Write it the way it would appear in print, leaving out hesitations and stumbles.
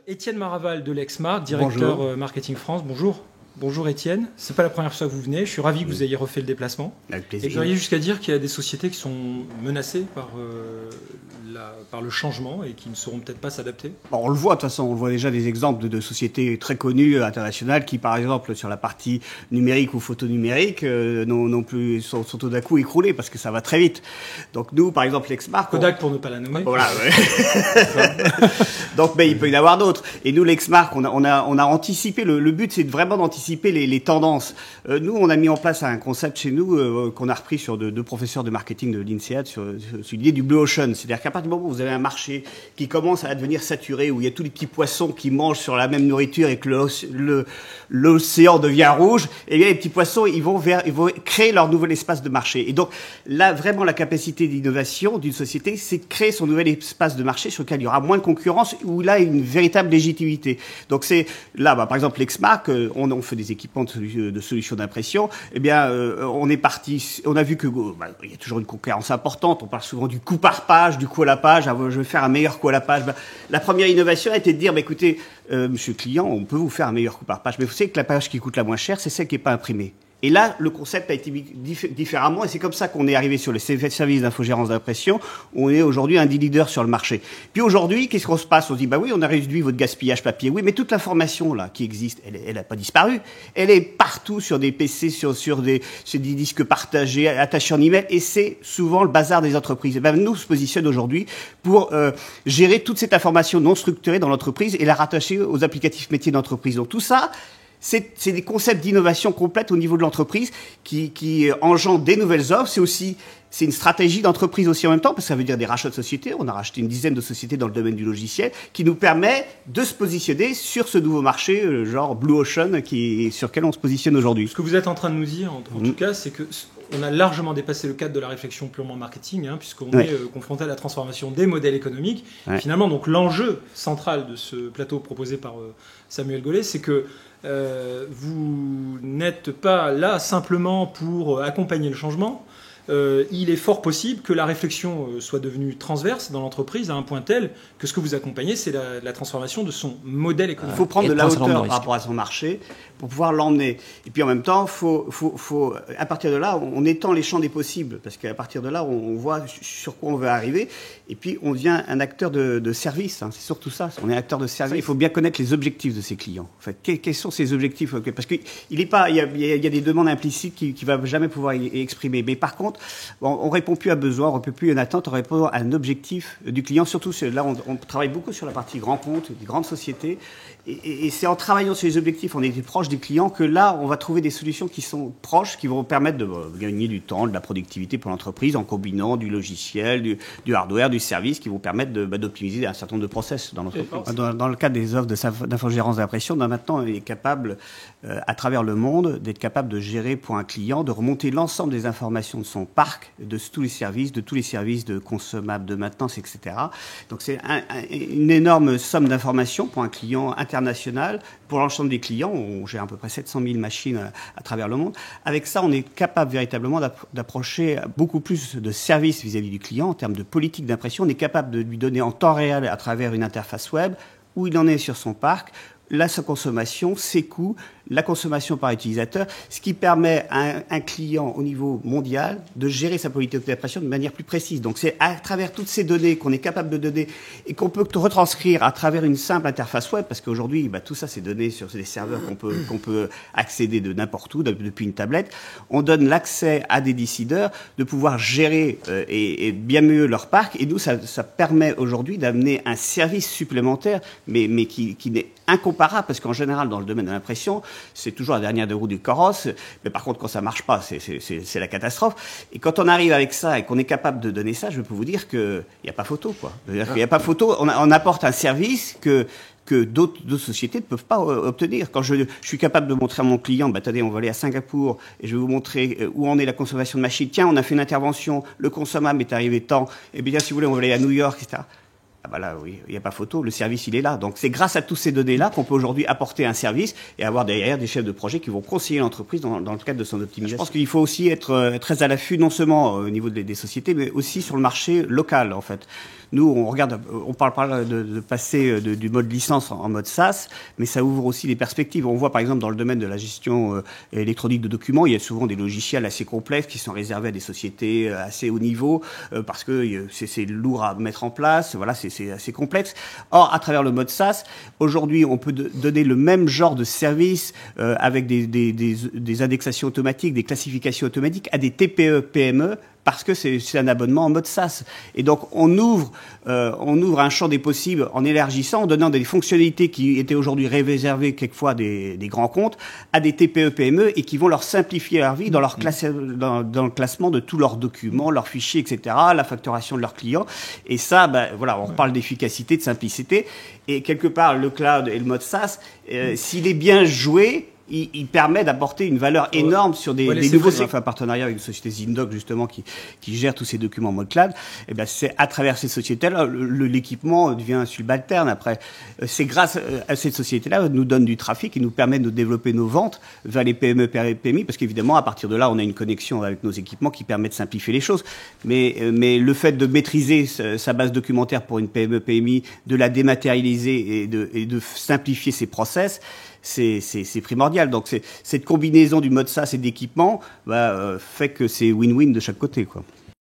Étienne Maraval de Lexmark, directeur Marketing France. Bonjour. Bonjour Étienne. C'est pas la première fois que vous venez. Je suis ravi que vous ayez refait le déplacement. Avec plaisir. Et vous auriez jusqu'à dire qu'il y a des sociétés qui sont menacées par le changement et qui ne sauront peut-être pas s'adapter. Bon, on le voit de toute façon, on voit déjà des exemples de sociétés très connues internationales qui, par exemple, sur la partie numérique ou photo numérique, sont tout d'un coup écroulées parce que ça va très vite. Donc nous, par exemple, Lexmark, Kodak pour ne pas la nommer. Voilà. Ouais. Donc, mais il peut y en avoir d'autres. Et nous, Lexmark, on a anticipé. Le but, c'est vraiment d'anticiper les tendances. Nous, on a mis en place un concept chez nous qu'on a repris sur deux professeurs de marketing de l'INSEAD sur l'idée du Blue Ocean. C'est-à-dire qu'à partir du moment où vous avez un marché qui commence à devenir saturé, où il y a tous les petits poissons qui mangent sur la même nourriture et que l'océan devient rouge, et bien les petits poissons, ils vont créer leur nouvel espace de marché. Et donc là, vraiment, la capacité d'innovation d'une société, c'est de créer son nouvel espace de marché sur lequel il y aura moins de concurrence, où là, il y a une véritable légitimité. Donc c'est là, par exemple, Lexmark, on fait des équipements de solutions d'impression. Eh bien, on est parti, on a vu que il y a toujours une concurrence importante. On parle souvent du coût par page, du coût à la page. Je vais faire un meilleur coût à la page. La première innovation a été de dire, écoutez, monsieur le client, on peut vous faire un meilleur coût par page, mais vous savez que la page qui coûte la moins chère, c'est celle qui n'est pas imprimée. Et là, le concept a été différemment, et c'est comme ça qu'on est arrivé sur les services d'infogérance d'impression. On est aujourd'hui un des leaders sur le marché. Puis aujourd'hui, qu'est-ce qu'on se passe? On se dit, oui, on a réduit votre gaspillage papier. Oui, mais toute l'information là qui existe, elle n'a pas disparu. Elle est partout sur des PC, sur des disques partagés, attachés en email, et c'est souvent le bazar des entreprises. Et ben, nous, on se positionne aujourd'hui pour gérer toute cette information non structurée dans l'entreprise et la rattacher aux applicatifs métiers d'entreprise. Donc tout ça, c'est des concepts d'innovation complète au niveau de l'entreprise qui engendrent des nouvelles offres. C'est une stratégie d'entreprise aussi en même temps, parce que ça veut dire des rachats de sociétés. On a racheté une dizaine de sociétés dans le domaine du logiciel, qui nous permet de se positionner sur ce nouveau marché, genre Blue Ocean, sur lequel on se positionne aujourd'hui. Ce que vous êtes en train de nous dire, en tout cas, c'est que on a largement dépassé le cadre de la réflexion purement marketing, puisqu'on est confronté à la transformation des modèles économiques. Ouais. Finalement, donc l'enjeu central de ce plateau proposé par Samuel Gaulet, c'est que vous n'êtes pas là simplement pour accompagner le changement. Il est fort possible que la réflexion soit devenue transverse dans l'entreprise à un point tel que ce que vous accompagnez, c'est la transformation de son modèle économique. Il faut prendre de la hauteur par rapport à son marché pour pouvoir l'emmener. Et puis en même temps, à partir de là, on étend les champs des possibles, parce qu'à partir de là, on voit sur quoi on veut arriver. Et puis on devient un acteur de service. C'est surtout ça. On est acteur de service. Il faut bien connaître les objectifs de ses clients. En fait, quels sont ces objectifs? Parce qu'il y a des demandes implicites qu'il ne va jamais pouvoir exprimer. Mais par contre, on répond plus à besoin, on répond plus à une attente, on répond à un objectif du client. Surtout, là, on travaille beaucoup sur la partie grand compte, des grandes sociétés. Et c'est en travaillant sur les objectifs, on est proche des clients, que là, on va trouver des solutions qui sont proches, qui vont permettre de gagner du temps, de la productivité pour l'entreprise, en combinant du logiciel, du hardware, du service, qui vont permettre d'optimiser un certain nombre de process dans l'entreprise. Dans le cadre des offres d'infogérance d'impression, maintenant, on est capable, à travers le monde, d'être capable de gérer pour un client, de remonter l'ensemble des informations de son parc, de tous les services de consommables, de maintenance, etc. Donc c'est une énorme somme d'informations pour un client international. Pour l'ensemble des clients, on gère à peu près 700 000 machines à travers le monde. Avec ça, on est capable véritablement d'approcher beaucoup plus de services vis-à-vis du client en termes de politique d'impression. On est capable de lui donner en temps réel, à travers une interface web, où il en est sur son parc, sa consommation, ses coûts, la consommation par utilisateur, ce qui permet à un client au niveau mondial de gérer sa politique d'impression de manière plus précise. Donc c'est à travers toutes ces données qu'on est capable de donner et qu'on peut retranscrire à travers une simple interface web, parce qu'aujourd'hui, tout ça c'est donné sur des serveurs qu'on peut accéder de n'importe où, depuis une tablette. On donne l'accès à des décideurs de pouvoir gérer et bien mieux leur parc. Et nous, ça permet aujourd'hui d'amener un service supplémentaire, mais qui n'est incomparable, parce qu'en général, dans le domaine de l'impression, c'est toujours la dernière de roue du carrosse, mais par contre, quand ça marche pas, c'est la catastrophe. Et quand on arrive avec ça et qu'on est capable de donner ça, je peux vous dire qu'il n'y a pas photo, quoi. Il n'y a pas photo, on apporte un service que d'autres sociétés ne peuvent pas obtenir. Quand je suis capable de montrer à mon client, attendez, on va aller à Singapour et je vais vous montrer où en est la consommation de machines. Tiens, on a fait une intervention, le consommable est arrivé tant, et bien si vous voulez, on va aller à New York, etc. Ah bah là, oui, il n'y a pas photo, le service, il est là. Donc c'est grâce à tous ces données-là qu'on peut aujourd'hui apporter un service et avoir derrière des chefs de projet qui vont conseiller l'entreprise dans le cadre de son optimisation. Je pense qu'il faut aussi être très à l'affût, non seulement au niveau des sociétés, mais aussi sur le marché local, en fait. Nous, on parle de passer du mode licence en mode SaaS, mais ça ouvre aussi des perspectives. On voit par exemple dans le domaine de la gestion électronique de documents, il y a souvent des logiciels assez complexes qui sont réservés à des sociétés assez haut niveau parce que c'est lourd à mettre en place. Voilà, c'est assez complexe. Or, à travers le mode SaaS, aujourd'hui, on peut donner le même genre de service avec des indexations automatiques, des classifications automatiques à des TPE, PME, parce que c'est un abonnement en mode SaaS. Et donc, on ouvre un champ des possibles en élargissant, en donnant des fonctionnalités qui étaient aujourd'hui réservées quelquefois des grands comptes à des TPE, PME et qui vont leur simplifier leur vie dans le classement de tous leurs documents, leurs fichiers, etc., la facturation de leurs clients. Et ça, voilà, on reparle d'efficacité, de simplicité. Et quelque part, le cloud et le mode SaaS, s'il est bien joué, il permet d'apporter une valeur énorme sur des nouveaux. On a fait un partenariat avec une société Zindoc justement qui gère tous ces documents en mode cloud. Et ben c'est à travers ces sociétés-là l'équipement devient subalterne. Après, c'est grâce à cette société-là nous donne du trafic et nous permet de développer nos ventes vers les PME, PMI, parce qu'évidemment à partir de là on a une connexion avec nos équipements qui permet de simplifier les choses. Mais le fait de maîtriser sa base documentaire pour une PME, PMI, de la dématérialiser et de simplifier ses process, c'est primordial. Donc cette combinaison du mode SaaS et d'équipement fait que c'est win-win de chaque côté, quoi.